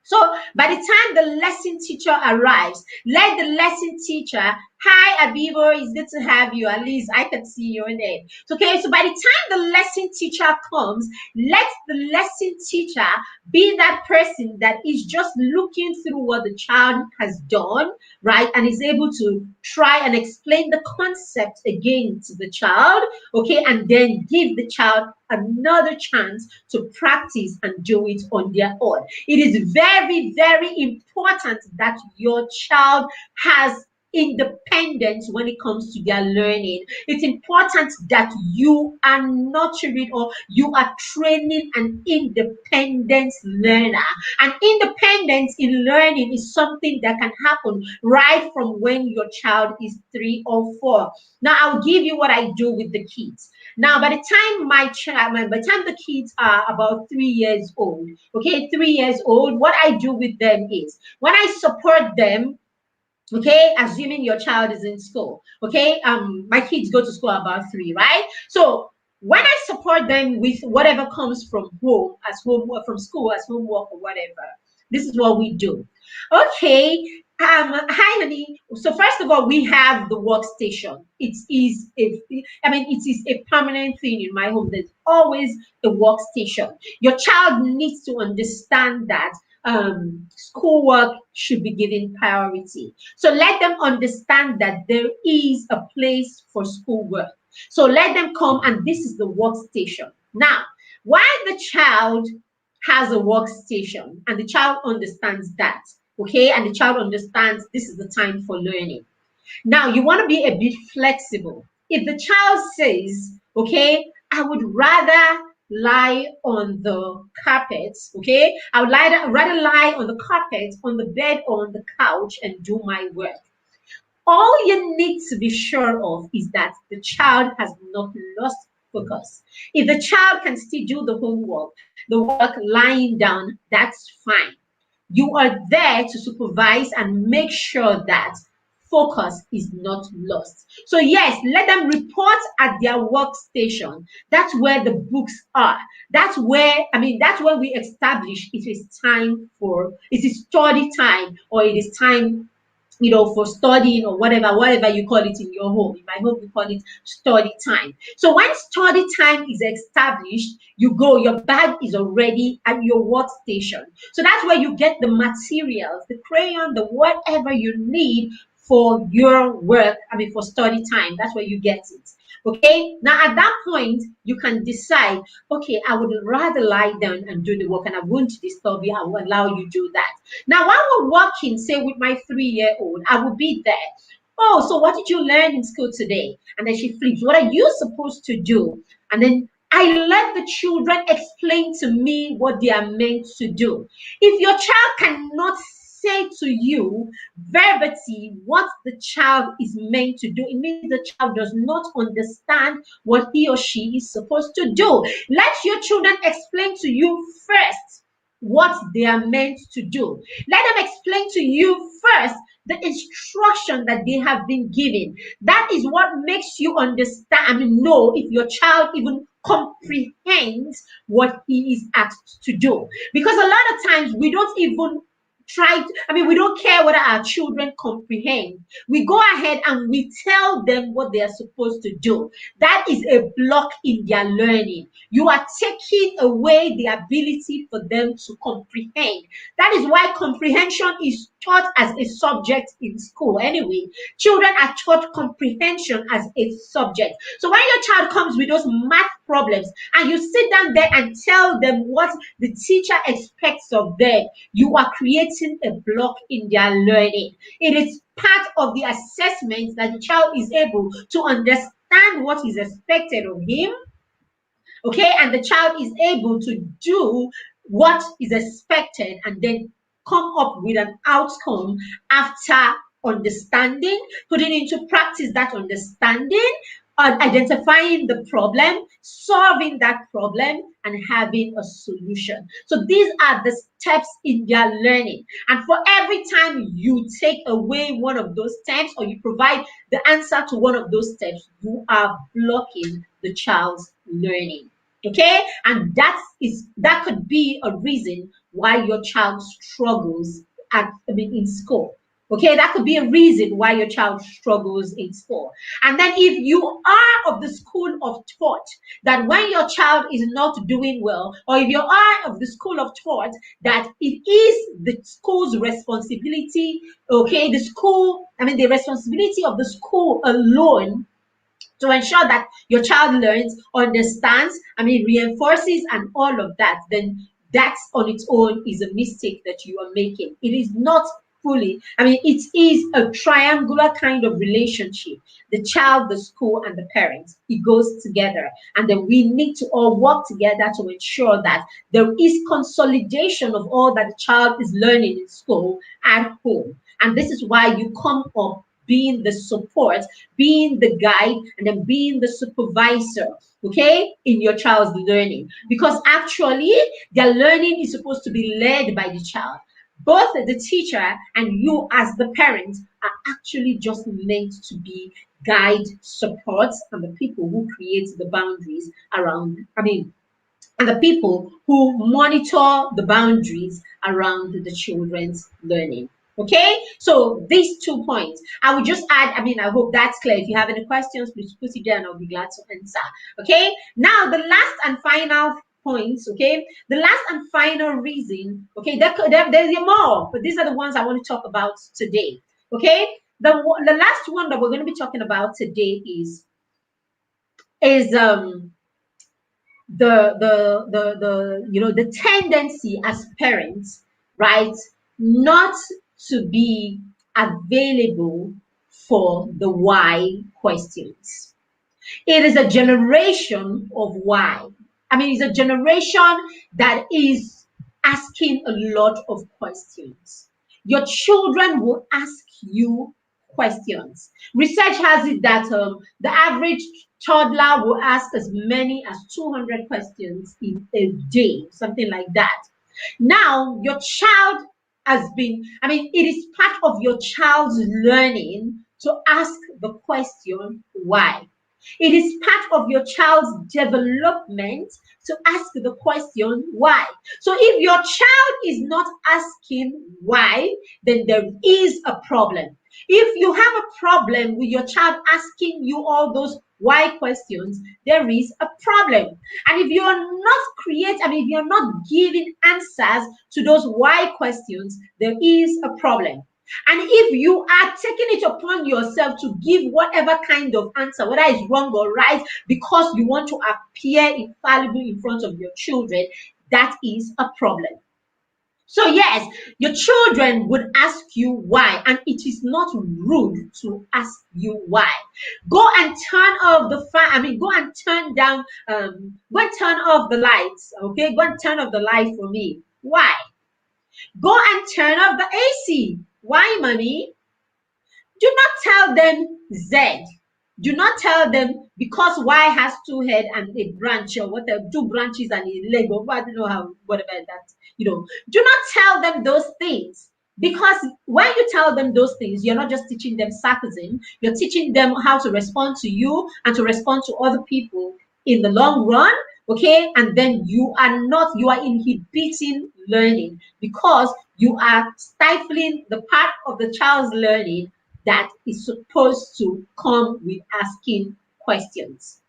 So by the time the lesson teacher arrives, let the lesson teacher, hi Abibo, it's good to have you. At least I can see your name. Okay, so by the time the lesson teacher comes, let the lesson teacher be that person that is just looking through what the child has done, right? And is able to try and explain the concept again to the child, okay, and then give the child another chance to practice and do it on their own. It is very, very important that your child has independence when it comes to their learning. It's important that you are nurturing or you are training an independent learner. And independence in learning is something that can happen right from when your child is 3 or 4. Now, I'll give you what I do with the kids. Now, by the time by the time the kids are about 3 years old, okay, 3 years old, what I do with them is when I support them, okay, assuming your child is in school, okay, my kids go to school about 3, right? So when I support them with whatever comes from home as homework, from school as homework or whatever, this is what we do. Okay, hi honey. So first of all, we have the workstation. It is a permanent thing in my home. There's always a workstation. Your child needs to understand that schoolwork should be given priority. So let them understand that there is a place for schoolwork. So let them come, and this is the workstation. Now, while the child has a workstation and the child understands that, okay, and the child understands this is the time for learning. Now, you want to be a bit flexible. If the child says, okay, I would rather lie on the carpet, okay, I would rather lie on the carpet, on the bed, or on the couch and do my work. All you need to be sure of is that the child has not lost focus. If the child can still do the work lying down, that's fine. You are there to supervise and make sure that focus is not lost. So yes, let them report at their workstation. That's where the books are. That's where we establish it is study time, or it is time, for studying or whatever you call it in your home. In my home, we call it study time. So when study time is established, your bag is already at your workstation. So that's where you get the materials, the crayon, the whatever you need for your work, for study time. That's where you get it. Okay, now at that point, you can decide, okay, I would rather lie down and do the work and I won't disturb you. I will allow you do that. Now, while we're working, say with my 3-year-old, I will be there. Oh, so what did you learn in school today? And then she flips, what are you supposed to do? And then I let the children explain to me what they are meant to do. If your child cannot say to you verbatim what the child is meant to do, it means the child does not understand what he or she is supposed to do. Let your children explain to you first what they are meant to do. Let them explain to you first the instruction that they have been given. That is what makes you understand, know if your child even comprehends what he is asked to do. Because a lot of times we don't even we don't care whether our children comprehend. We go ahead and we tell them what they are supposed to do. That is a block in their learning. You are taking away the ability for them to comprehend. That is why comprehension is taught as a subject in school. Anyway, children are taught comprehension as a subject. So when your child comes with those math problems and you sit down there and tell them what the teacher expects of them, you are creating a block in their learning. It is part of the assessment that the child is able to understand what is expected of him, okay, and the child is able to do what is expected and then come up with an outcome after understanding, putting into practice that understanding, identifying the problem, solving that problem, and having a solution. So these are the steps in their learning. And for every time you take away one of those steps or you provide the answer to one of those steps, you are blocking the child's learning. Okay, and that could be a reason why your child struggles in school. Okay, that could be a reason why your child struggles in school. And then if you are of the school of thought that when your child is not doing well, or if you are of the school of thought that it is the school's responsibility, okay, the responsibility of the school alone to ensure that your child learns, understands, reinforces, and all of that, then that on its own is a mistake that you are making. It is not fully, it is a triangular kind of relationship. The child, the school, and the parents, it goes together. And then we need to all work together to ensure that there is consolidation of all that the child is learning in school at home. And this is why you come up being the support, being the guide, and then being the supervisor, okay, in your child's learning. Because actually, their learning is supposed to be led by the child. Both the teacher and you as the parent are actually just meant to be guide, support, and the people who create the boundaries around, and the people who monitor the boundaries around the children's learning. Okay, so these 2 points. I will just add, I hope that's clear. If you have any questions, please put it there and I'll be glad to answer. Okay, now the last and final points, okay, the last and final reason, okay, there's more, but these are the ones I want to talk about today. Okay, the last one that we're going to be talking about today is the tendency as parents, right, not to be available for the why questions. It is a generation of why. It's a generation that is asking a lot of questions. Your children will ask you questions. Research has it that the average toddler will ask as many as 200 questions in a day, something like that. Now, your child it is part of your child's learning to ask the question, why? It is part of your child's development to ask the question, why? So if your child is not asking why, then there is a problem. If you have a problem with your child asking you all those why questions, there is a problem. And if you are not if you're not giving answers to those why questions, there is a problem. And if you are taking it upon yourself to give whatever kind of answer, whether it's wrong or right, because you want to appear infallible in front of your children, that is a problem. So yes, your children would ask you why, and it is not rude to ask you why. Go and turn off the fan. Go and turn down. Go and turn off the lights. Okay, go and turn off the light for me. Why? Go and turn off the AC. Why, mommy? Do not tell them Z. Do not tell them because Y has two head and a branch or whatever, two branches and a leg or I don't know how, whatever that, Do not tell them those things because when you tell them those things, you're not just teaching them sarcasm, you're teaching them how to respond to you and to respond to other people in the long run. Okay, and then you are inhibiting learning because you are stifling the part of the child's learning that is supposed to come with asking questions.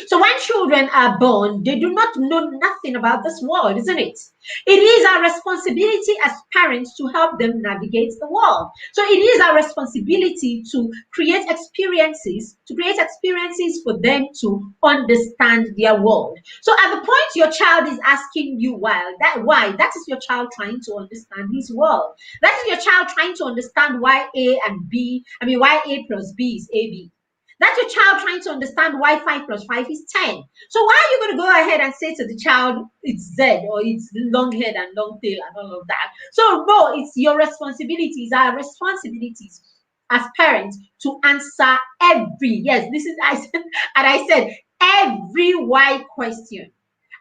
So when children are born, they do not know nothing about this world, isn't it? It is our responsibility as parents to help them navigate the world. So it is our responsibility to create experiences, for them to understand their world. So at the point your child is asking you why, that is your child trying to understand his world. That is your child trying to understand why why A plus B is AB. That's your child trying to understand why 5 plus 5 is 10. So why are you going to go ahead and say to the child it's Z or it's long head and long tail and all of that? So no, it's your responsibilities, our responsibilities as parents to answer I said every why question.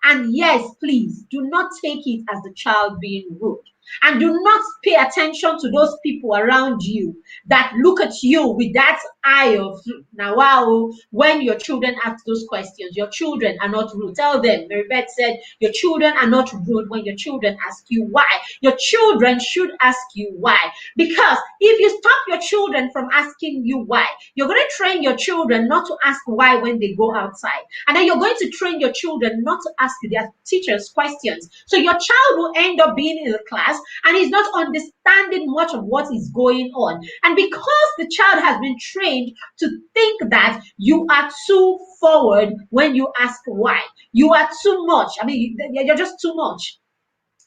And yes, please do not take it as the child being rude. And do not pay attention to those people around you that look at you with that eye of, now, wow, when your children ask those questions. Your children are not rude. Tell them, Mary Beth said, your children are not rude when your children ask you why. Your children should ask you why. Because if you stop your children from asking you why, you're going to train your children not to ask why when they go outside. And then you're going to train your children not to ask their teachers questions. So your child will end up being in the class and is not understanding much of what is going on. And because the child has been trained to think that you are too forward when you ask why, you are too much. You're just too much.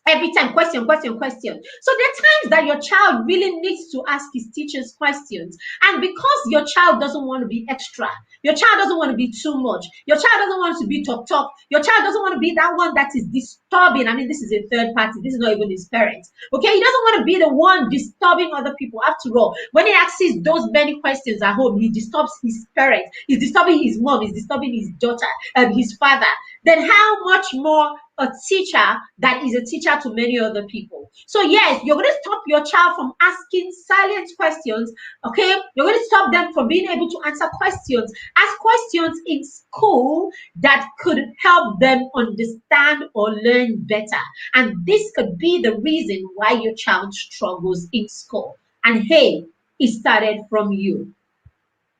Every time, question, question, question. So there are times that your child really needs to ask his teachers questions. And because your child doesn't want to be extra, your child doesn't want to be too much, your child doesn't want to be talk, your child doesn't want to be that one that is disturbing. This is a third party. This is not even his parents. Okay, he doesn't want to be the one disturbing other people. After all, when he asks those many questions at home, he disturbs his parents, he's disturbing his mom, he's disturbing his daughter, his father. Then how much more a teacher that is a teacher to many other people? So yes, you're going to stop your child from asking silent questions. Okay, you're going to stop them from being able to answer questions. Ask questions in school that could help them understand or learn better. And this could be the reason why your child struggles in school. And hey, it started from you.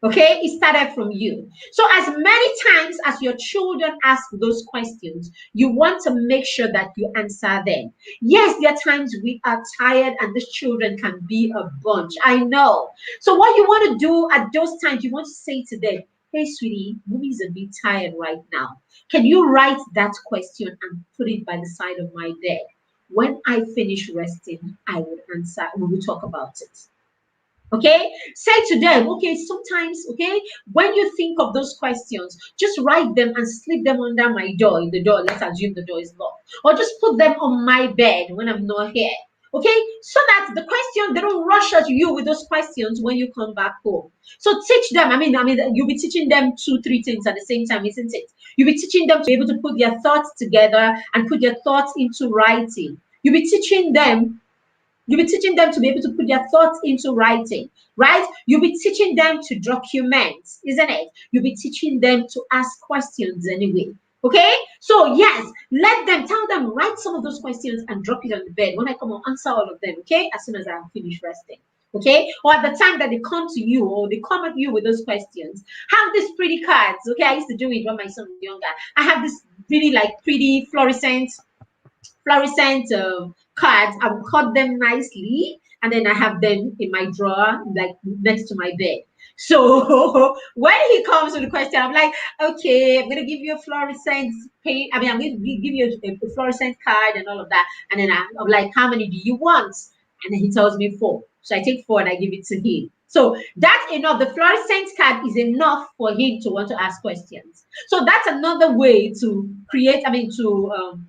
Okay, it started from you. So as many times as your children ask those questions, you want to make sure that you answer them. Yes, there are times we are tired and these children can be a bunch. I know. So what you want to do at those times, you want to say to them, hey, sweetie, mommy's a bit tired right now. Can you write that question and put it by the side of my bed? When I finish resting, I will answer. We will talk about it. Okay, say to them, okay, sometimes, okay, when you think of those questions, just write them and slip them under my door. In the door, let's assume the door is locked, or just put them on my bed when I'm not here. Okay, so that the question, they don't rush at you with those questions when you come back home. So teach them. You'll be teaching them 2-3 things at the same time, isn't it? You'll be teaching them to be able to put their thoughts together and put their thoughts into writing. You'll be teaching them to be able to put their thoughts into writing, right? You'll be teaching them to document, isn't it? You'll be teaching them to ask questions anyway. Okay? So, yes, tell them, write some of those questions and drop it on the bed. When I come, I'll answer all of them, okay? As soon as I'm finished resting. Okay? Or at the time that they come to you or they come at you with those questions, have these pretty cards. Okay? I used to do it when my son was younger. I have this really pretty fluorescent cards. I will cut them nicely and then I have them in my drawer, next to my bed. So when he comes with the question, I'm like, okay, I'm going to give you a fluorescent paint. I'm going to give you a fluorescent card and all of that. And then I'm like, how many do you want? And then he tells me 4. So I take 4 and I give it to him. So that's enough. The fluorescent card is enough for him to want to ask questions. So that's another way to create, to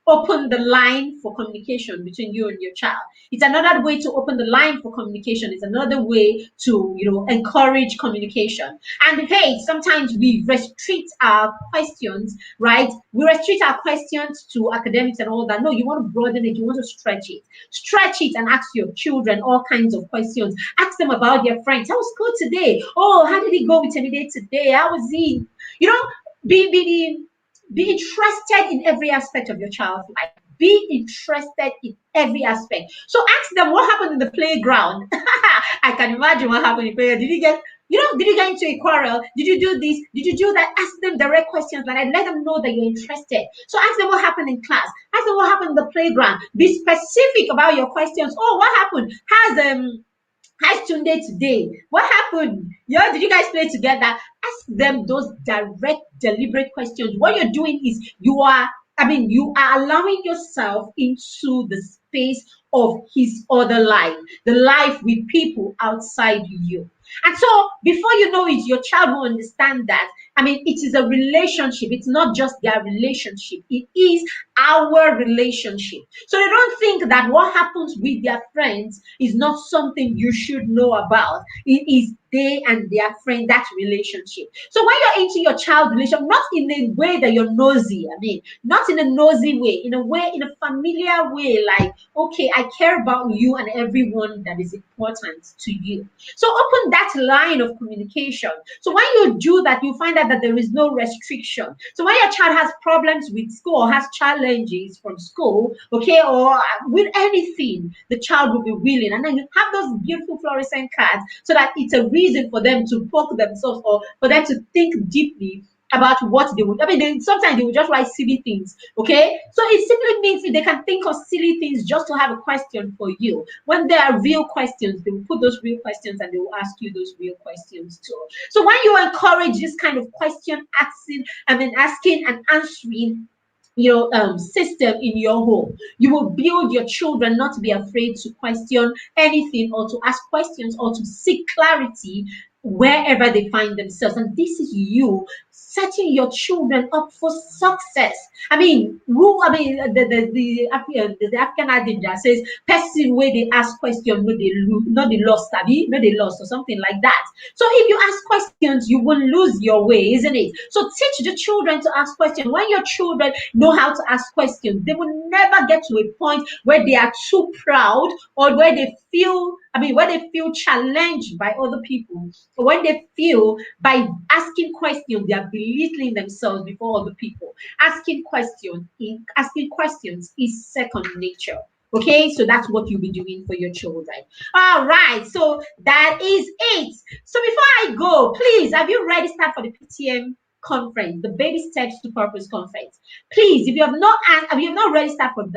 open the line for communication between you and your child. It's another way to open the line for communication. It's another way to, encourage communication. And hey, sometimes we restrict our questions, right? We restrict our questions to academics and all that. No, you want to broaden it. You want to stretch it. Stretch it and ask your children all kinds of questions. Ask them about their friends. How was school today? Oh, how did it go with Temide today? How was he? You know, be interested in every aspect of your child's life. Be interested in every aspect. So ask them what happened in the playground. I can imagine what happened in the playground. Did you get into a quarrel? Did you do this? Did you do that? Ask them direct questions like that. Let them know that you're interested. So ask them what happened in class. Ask them what happened in the playground. Be specific about your questions. Oh, what happened? How's Tunde today? What happened? Yeah, did you guys play together? Ask them those direct, deliberate questions. What you're doing is you are allowing yourself into the space of his other life, the life with people outside you. And so before you know it, your child will understand that. It is a relationship. It's not just their relationship. It is our relationship. So they don't think that what happens with their friends is not something you should know about. It is they and their friend, that relationship. So when you're into your child relationship, not in a way that you're nosy, not in a nosy way, in a way, in a familiar way, like, okay, I care about you and everyone that is important to you. So open that line of communication. So when you do that, you find out that there is no restriction. So when your child has problems with school or has challenges from school, okay, or with anything, the child will be willing. And then you have those beautiful fluorescent cards so that it's a reason for them to poke themselves or for them to think deeply about what they would. Sometimes they will just write silly things. Okay, so it simply means if they can think of silly things just to have a question for you. When there are real questions, they will put those real questions and they will ask you those real questions too. So when you encourage this kind of question asking and answering system in your home, you will build your children not to be afraid to question anything or to ask questions or to seek clarity wherever they find themselves. And this is you setting your children up for success. The African adage that says, person where they ask questions, no they lose, no they lost, no they lost, or something like that. So if you ask questions, you will lose your way, isn't it? So teach the children to ask questions. When your children know how to ask questions, they will never get to a point where they are too proud or where they feel challenged by other people, or when they feel by asking questions they are belittling themselves before other people. Asking questions is second nature. Okay, so that's what you'll be doing for your children. All right, so that is it. So before I go, please, have you registered for the PTM conference, the Baby Steps to Purpose conference? Please, if you have not registered for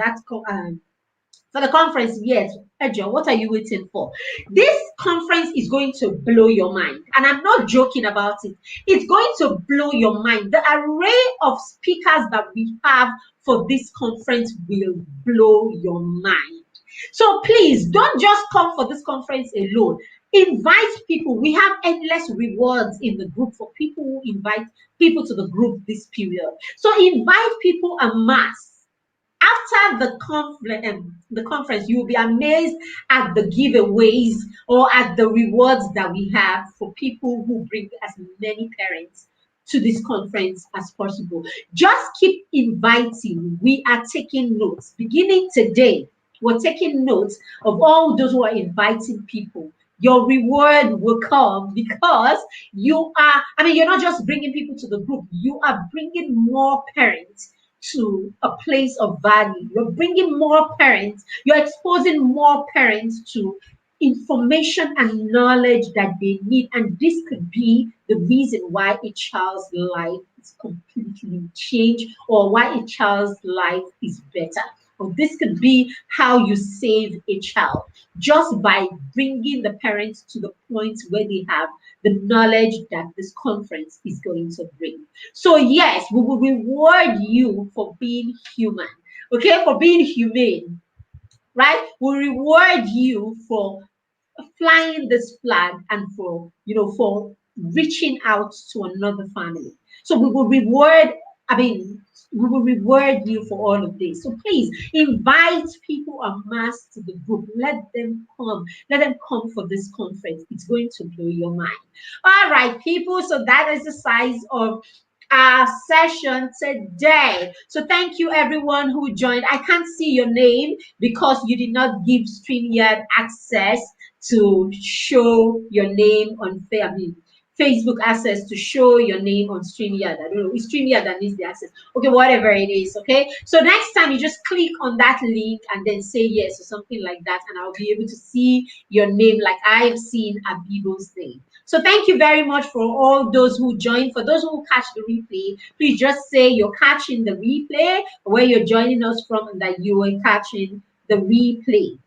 the conference yet, Ejo, what are you waiting for? This conference is going to blow your mind. And I'm not joking about it. It's going to blow your mind. The array of speakers that we have for this conference will blow your mind. So please don't just come for this conference alone. Invite people. We have endless rewards in the group for people who invite people to the group this period. So invite people en masse. After the conference, you will be amazed at the giveaways or at the rewards that we have for people who bring as many parents to this conference as possible. Just keep inviting. We are taking notes. Beginning today, we're taking notes of all those who are inviting people. Your reward will come because you're not just bringing people to the group, you are bringing more parents to a place of value. You're bringing more parents, you're exposing more parents to information and knowledge that they need. And this could be the reason why a child's life is completely changed or why a child's life is better. Or this could be how you save a child just by bringing the parents to the point where they have the knowledge that this conference is going to bring. So yes, we will reward you for being human, okay, for being humane, right? We'll reward you for flying this flag and for reaching out to another family. So we will reward I mean, we will reward you for all of this. So please invite people en masse to the group. Let them come. Let them come for this conference. It's going to blow your mind. All right, people. So that is the size of our session today. So thank you everyone who joined. I can't see your name because you did not give StreamYard access to show your name on Facebook access to show your name on StreamYard. I don't know. It's StreamYard that needs the access. Okay, whatever it is. Okay. So next time you just click on that link and then say yes or something like that, and I'll be able to see your name like I have seen Abibo's name. So thank you very much for all those who joined. For those who catch the replay, please just say you're catching the replay, where you're joining us from, and that you are catching the replay.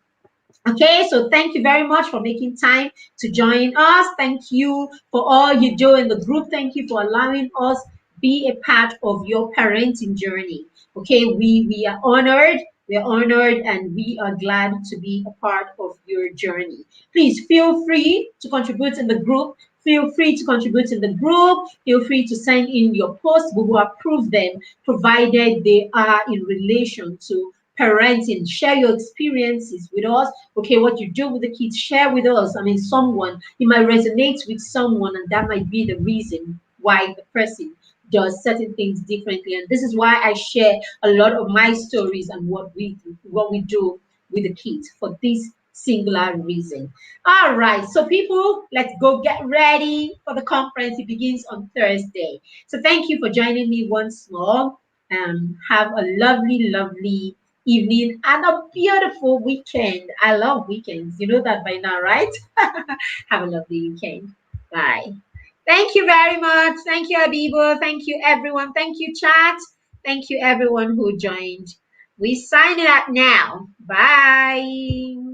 Okay, so thank you very much for making time to join us. Thank you for all you do in the group. Thank you for allowing us be a part of your parenting journey. Okay, we are honored. We are honored and we are glad to be a part of your journey. Please feel free to contribute in the group. Feel free to contribute in the group. Feel free to send in your posts. We will approve them provided they are in relation to parenting. Share your experiences with us. Okay, what you do with the kids, share with us. I mean, someone, it might resonate with someone, and that might be the reason why the person does certain things differently. And this is why I share a lot of my stories and what we do with the kids, for this singular reason. All right, so people, let's go get ready for the conference. It begins on Thursday. So thank you for joining me once more. Have a lovely, lovely evening and a beautiful weekend. I love weekends. You know that by now, right? Have a lovely weekend. Bye. Thank you very much. Thank you, Abibo. Thank you, everyone. Thank you, chat. Thank you, everyone who joined. We sign it out now. Bye.